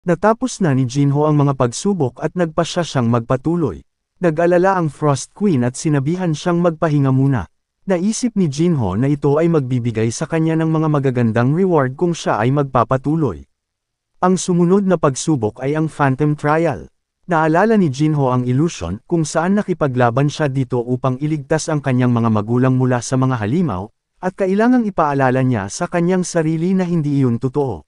Natapos na ni Jinho ang mga pagsubok at nagpasya siyang magpatuloy. Nag-alala ang Frost Queen at sinabihan siyang magpahinga muna. Naisip ni Jinho na ito ay magbibigay sa kanya ng mga magagandang reward kung siya ay magpapatuloy. Ang sumunod na pagsubok ay ang Phantom Trial. Naalala ni Jinho ang illusion kung saan nakipaglaban siya dito upang iligtas ang kanyang mga magulang mula sa mga halimaw, at kailangang ipaalala niya sa kanyang sarili na hindi iyon totoo.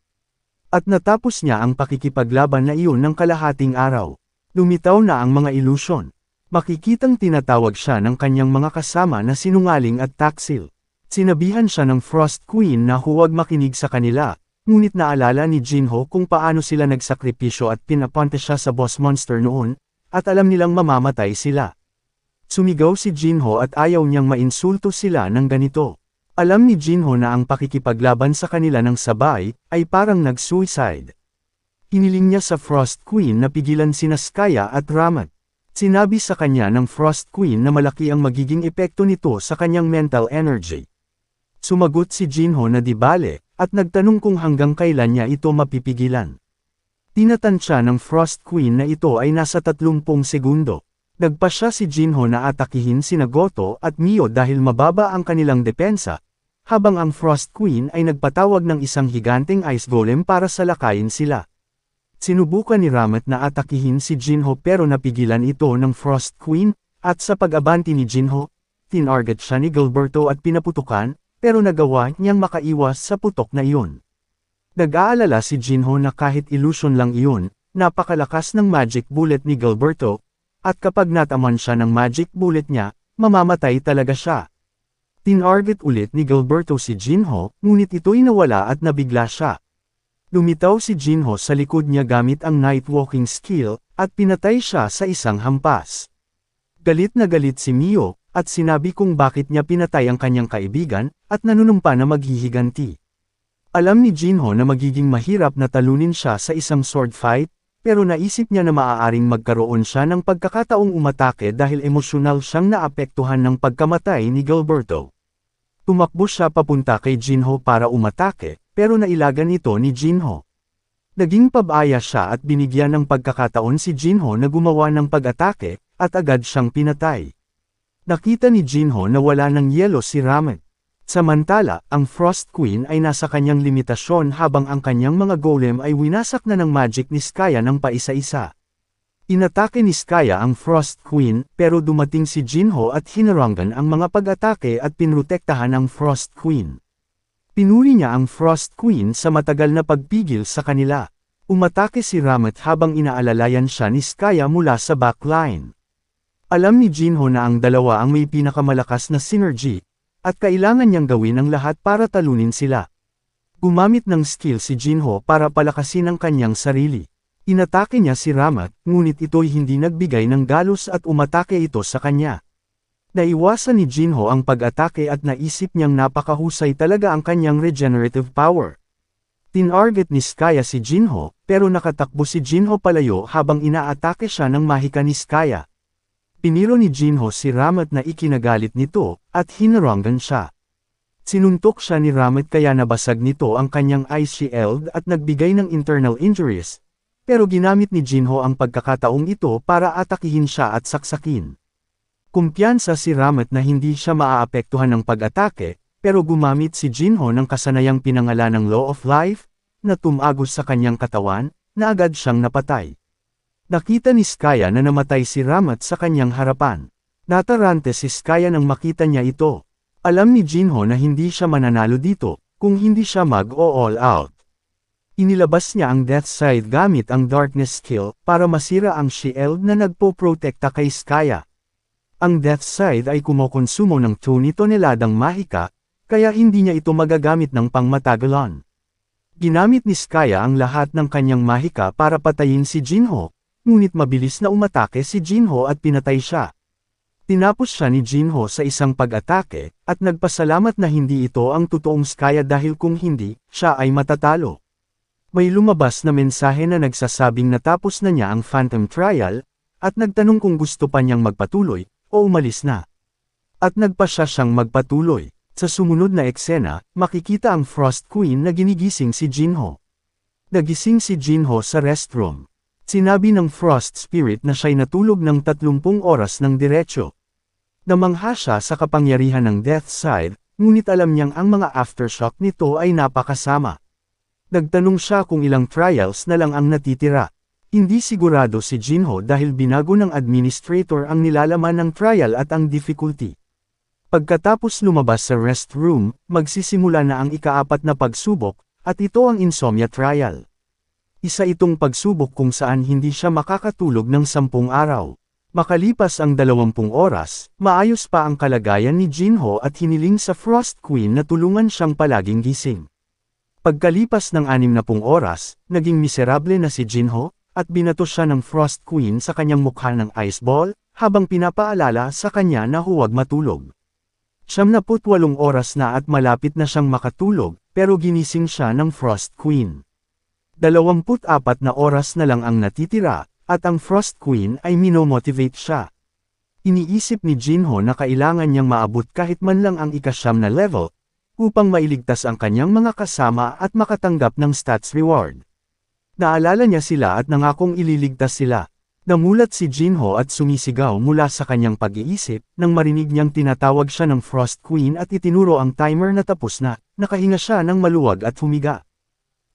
At natapos niya ang pakikipaglaban na iyon ng kalahating araw. Lumitaw na ang mga ilusyon. Makikitang tinatawag siya ng kanyang mga kasama na sinungaling at taksil. Sinabihan siya ng Frost Queen na huwag makinig sa kanila, ngunit naalala ni Jinho kung paano sila nagsakripisyo at pinapunta siya sa boss monster noon, at alam nilang mamamatay sila. Sumigaw si Jinho at ayaw niyang mainsulto sila ng ganito. Alam ni Jinho na ang pakikipaglaban sa kanila ng sabay ay parang nag-suicide. Hiniling niya sa Frost Queen na pigilan sina Skaya at Ramat. Sinabi sa kanya ng Frost Queen na malaki ang magiging epekto nito sa kanyang mental energy. Sumagot si Jinho na di bale, at nagtanong kung hanggang kailan niya ito mapipigilan. Tinatansya ng Frost Queen na ito ay nasa 30 segundo. Nagpasya si Jinho na atakihin sina Goto at Mio dahil mababa ang kanilang depensa, habang ang Frost Queen ay nagpatawag ng isang higanteng ice golem para salakayin sila. Sinubukan ni Ramat na atakihin si Jinho pero napigilan ito ng Frost Queen, at sa pag-abanti ni Jinho, tinarget siya ni Gilberto at pinaputukan, pero nagawa niyang makaiwas sa putok na iyon. Nag-aalala si Jinho na kahit illusion lang iyon, napakalakas ng magic bullet ni Gilberto, at kapag nataman siya ng magic bullet niya, mamamatay talaga siya. Tinarget ulit ni Gilberto si Jinho, ngunit ito'y nawala at nabigla siya. Lumitaw si Jinho sa likod niya gamit ang Nightwalking skill, at pinatay siya sa isang hampas. Galit na galit si Mio, at sinabi kung bakit niya pinatay ang kanyang kaibigan, at nanunumpa na maghihiganti. Alam ni Jinho na magiging mahirap na talunin siya sa isang sword fight, pero naisip niya na maaaring magkaroon siya ng pagkakataong umatake dahil emosyonal siyang naapektuhan ng pagkamatay ni Gilberto. Tumakbo siya papunta kay Jinho para umatake, pero nailagan ito ni Jinho. Naging pabaya siya at binigyan ng pagkakataon si Jinho na gumawa ng pag-atake, at agad siyang pinatay. Nakita ni Jinho na wala ng yelo si Ramat. Samantala, ang Frost Queen ay nasa kanyang limitasyon habang ang kanyang mga golem ay winasak na ng magic ni Skaya ng paisa-isa. Inatake ni Skaya ang Frost Queen, pero dumating si Jinho at hinarangan ang mga pag-atake at pinrotektahan ang Frost Queen. Pinuri niya ang Frost Queen sa matagal na pagpigil sa kanila. Umatake si Ramat habang inaalalayan siya ni Skaya mula sa backline. Alam ni Jinho na ang dalawa ang may pinakamalakas na synergy, at kailangan niyang gawin ang lahat para talunin sila. Gumamit ng skill si Jinho para palakasin ang kanyang sarili. Inatake niya si Ramat, ngunit ito'y hindi nagbigay ng galos at umatake ito sa kanya. Naiwasan ni Jinho ang pag-atake at naisip niyang napakahusay talaga ang kanyang regenerative power. Tinarget ni Skaya si Jinho, pero nakatakbo si Jinho palayo habang inaatake siya ng mahika ni Skaya. Piniro ni Jinho si Ramat na ikinagalit nito, at hinarangan siya. Sinuntok siya ni Ramat kaya nabasag nito ang kanyang ice shield at nagbigay ng internal injuries, pero ginamit ni Jinho ang pagkakataong ito para atakihin siya at saksakin. Kumpiyansa si Ramat na hindi siya maaapektuhan ng pag-atake, pero gumamit si Jinho ng kasanayang pinangalanang Law of Life, na tumagos sa kanyang katawan, na agad siyang napatay. Nakita ni Skaya na namatay si Ramat sa kanyang harapan. Natarante si Skaya nang makita niya ito. Alam ni Jinho na hindi siya mananalo dito, kung hindi siya mag-all out. Inilabas niya ang Death Side gamit ang Darkness skill, para masira ang shield na nagpo-protekta kay Skaya. Ang Death Side ay kumokonsumo ng 2 toneladang mahika, kaya hindi niya ito magagamit ng pangmatagalan. Ginamit ni Skaya ang lahat ng kanyang mahika para patayin si Jinho, ngunit mabilis na umatake si Jinho at pinatay siya. Tinapos siya ni Jinho sa isang pag-atake, at nagpasalamat na hindi ito ang totoong Skaya dahil kung hindi, siya ay matatalo. May lumabas na mensahe na nagsasabing natapos na niya ang Phantom Trial, at nagtanong kung gusto pa niyang magpatuloy, o umalis na. At nagpasya siyang magpatuloy. Sa sumunod na eksena, makikita ang Frost Queen na ginigising si Jinho. Nagising si Jinho sa restroom. Sinabi ng Frost Spirit na siya'y natulog ng 30 oras ng diretsyo. Namangha siya sa kapangyarihan ng Death Scythe, ngunit alam niyang ang mga aftershock nito ay napakasama. Nagtanong siya kung ilang trials na lang ang natitira. Hindi sigurado si Jinho dahil binago ng administrator ang nilalaman ng trial at ang difficulty. Pagkatapos lumabas sa restroom, magsisimula na ang ika-4 na pagsubok, at ito ang insomnia trial. Isa itong pagsubok kung saan hindi siya makakatulog ng 10 araw. Makalipas ang 20 oras, maayos pa ang kalagayan ni Jinho at hiniling sa Frost Queen na tulungan siyang palaging gising. Pagkalipas ng 60 oras, naging miserable na si Jinho, at binato siya ng Frost Queen sa kanyang mukha ng ice ball, habang pinapaalala sa kanya na huwag matulog. 78 oras na at malapit na siyang makatulog, pero ginising siya ng Frost Queen. 24 na oras na lang ang natitira, at ang Frost Queen ay minomotivate siya. Iniisip ni Jinho na kailangan niyang maabot kahit man lang ang ika-9 na level, upang mailigtas ang kanyang mga kasama at makatanggap ng stats reward. Naalala niya sila at nangakong ililigtas sila. Namulat si Jinho at sumisigaw mula sa kanyang pag-iisip, nang marinig niyang tinatawag siya ng Frost Queen at itinuro ang timer na tapos na, nakahinga siya ng maluwag at humiga.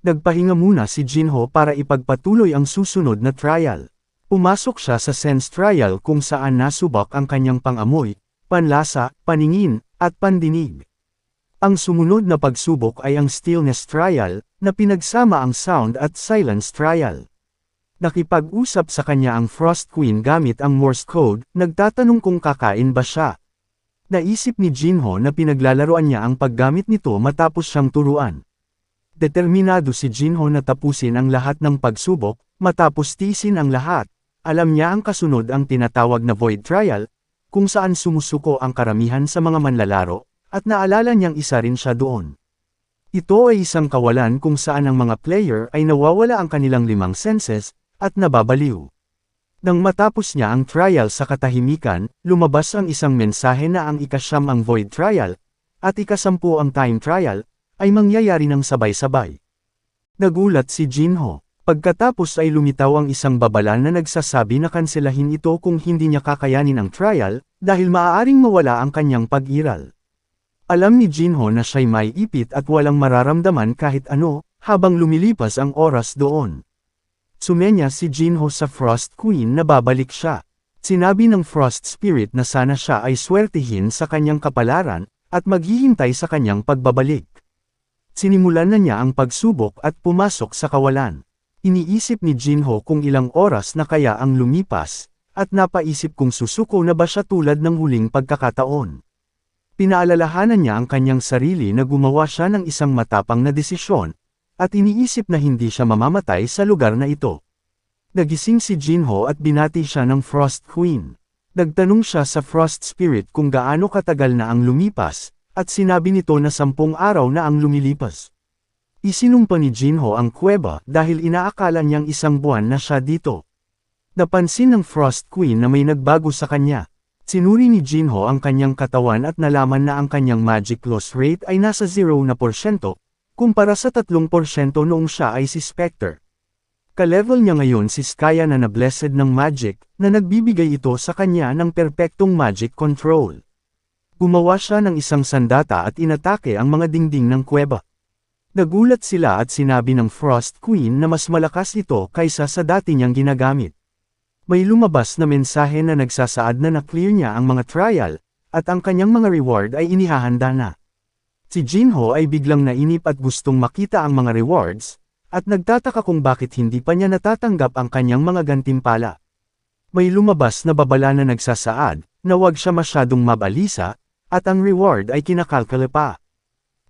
Nagpahinga muna si Jinho para ipagpatuloy ang susunod na trial. Pumasok siya sa sense trial kung saan nasubak ang kanyang pangamoy, panlasa, paningin, at pandinig. Ang sumunod na pagsubok ay ang stillness trial, na pinagsama ang sound at silence trial. Nakipag-usap sa kanya ang Frost Queen gamit ang Morse code, nagtatanong kung kakain ba siya. Naisip ni Jinho na pinaglalaroan niya ang paggamit nito matapos siyang turuan. Determinado si Jinho na tapusin ang lahat ng pagsubok, matapos tiisin ang lahat. Alam niya ang kasunod ang tinatawag na Void Trial, kung saan sumusuko ang karamihan sa mga manlalaro, at naalala niyang isa rin siya doon. Ito ay isang kawalan kung saan ang mga player ay nawawala ang kanilang 5 senses, at nababaliw. Nang matapos niya ang trial sa katahimikan, lumabas ang isang mensahe na ang ika-9 ang Void Trial, at ika-10 ang Time Trial, ay mangyayari ng sabay-sabay. Nagulat si Jinho. Pagkatapos ay lumitaw ang isang babala na nagsasabi na kanselahin ito kung hindi niya kakayanin ang trial, dahil maaaring mawala ang kanyang pag-iral. Alam ni Jinho na siya'y may ipit at walang mararamdaman kahit ano, habang lumilipas ang oras doon. Sumenya si Jinho sa Frost Queen na babalik siya. Sinabi ng Frost Spirit na sana siya ay swertihin sa kanyang kapalaran, at maghihintay sa kanyang pagbabalik. Sinimulan na niya ang pagsubok at pumasok sa kawalan. Iniisip ni Jinho kung ilang oras na kaya ang lumipas, at napaisip kung susuko na ba siya tulad ng huling pagkakataon. Pinaalalahanan niya ang kanyang sarili na gumawa siya ng isang matapang na desisyon, at iniisip na hindi siya mamamatay sa lugar na ito. Nagising si Jinho at binati siya ng Frost Queen. Nagtanong siya sa Frost Spirit kung gaano katagal na ang lumipas, at sinabi nito na 10 araw na ang lumilipas. Isinumpa ni Jinho ang kuweba dahil inaakala niyang 1 buwan na siya dito. Napansin ng Frost Queen na may nagbago sa kanya. Sinuri ni Jinho ang kanyang katawan at nalaman na ang kanyang magic loss rate ay nasa 0%, kumpara sa 3% noong siya ay si Spectre. Ka-level niya ngayon si Skya na na-blessed ng magic, na nagbibigay ito sa kanya ng perpektong magic control. Gumawa siya ng isang sandata at inatake ang mga dingding ng kuweba. Nagulat sila at sinabi ng Frost Queen na mas malakas ito kaysa sa dati niyang ginagamit. May lumabas na mensahe na nagsasaad na na-clear niya ang mga trial, at ang kanyang mga reward ay inihahanda na. Si Jinho ay biglang nainip at gustong makita ang mga rewards, at nagtataka kung bakit hindi pa niya natatanggap ang kanyang mga gantimpala. May lumabas na babala na nagsasaad, na huwag siya masyadong mabalisa, at ang reward ay kinakalkula pa.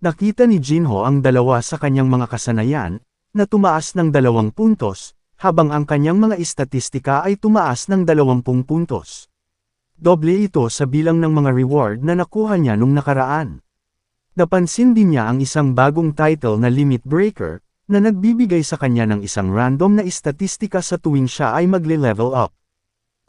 Nakita ni Jinho ang dalawa sa kanyang mga kasanayan, na tumaas ng 2 puntos, habang ang kanyang mga istatistika ay tumaas ng 20 puntos. Doble ito sa bilang ng mga reward na nakuha niya nung nakaraan. Napansin din niya ang isang bagong title na Limit Breaker, na nagbibigay sa kanya ng isang random na istatistika sa tuwing siya ay magle-level up.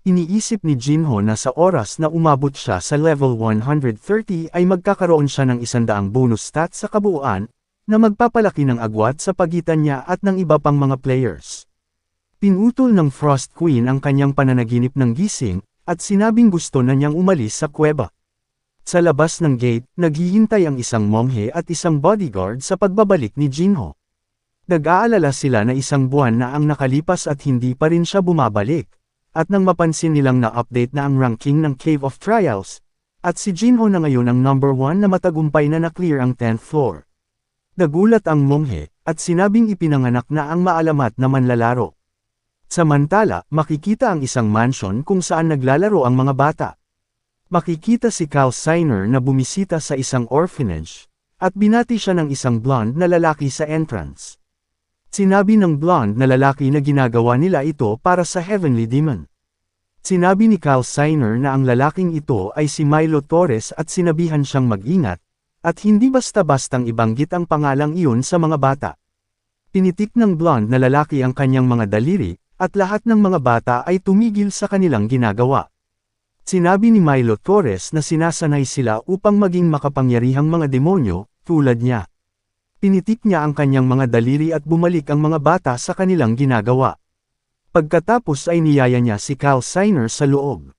Iniisip ni Jinho na sa oras na umabot siya sa level 130 ay magkakaroon siya ng 100 bonus stats sa kabuuan, na magpapalaki ng agwat sa pagitan niya at ng iba pang mga players. Pinutol ng Frost Queen ang kanyang pananaginip ng gising, at sinabing gusto na niyang umalis sa kuweba. Sa labas ng gate, naghihintay ang isang monghe at isang bodyguard sa pagbabalik ni Jinho. Nag-aalala sila na isang buwan na ang nakalipas at hindi pa rin siya bumabalik, at nang mapansin nilang na-update na ang ranking ng Cave of Trials, at si Jinho na ngayon ang number 1 na matagumpay na na-clear ang 10th floor. Nagulat ang monghe, at sinabing ipinanganak na ang maalamat na manlalaro. Samantala, makikita ang isang mansion kung saan naglalaro ang mga bata. Makikita si Cal Siner na bumisita sa isang orphanage, at binati siya ng isang blonde na lalaki sa entrance. Sinabi ng blonde na lalaki na ginagawa nila ito para sa Heavenly Demon. Sinabi ni Cal Siner na ang lalaking ito ay si Milo Torres at sinabihan siyang mag-ingat, at hindi basta-bastang ibanggit ang pangalang iyon sa mga bata. Pinitik ng blonde na lalaki ang kanyang mga daliri, at lahat ng mga bata ay tumigil sa kanilang ginagawa. Sinabi ni Milo Torres na sinasanay sila upang maging makapangyarihang mga demonyo, tulad niya. Pinitik niya ang kanyang mga daliri at bumalik ang mga bata sa kanilang ginagawa. Pagkatapos ay niyaya niya si Cal Siner sa loob.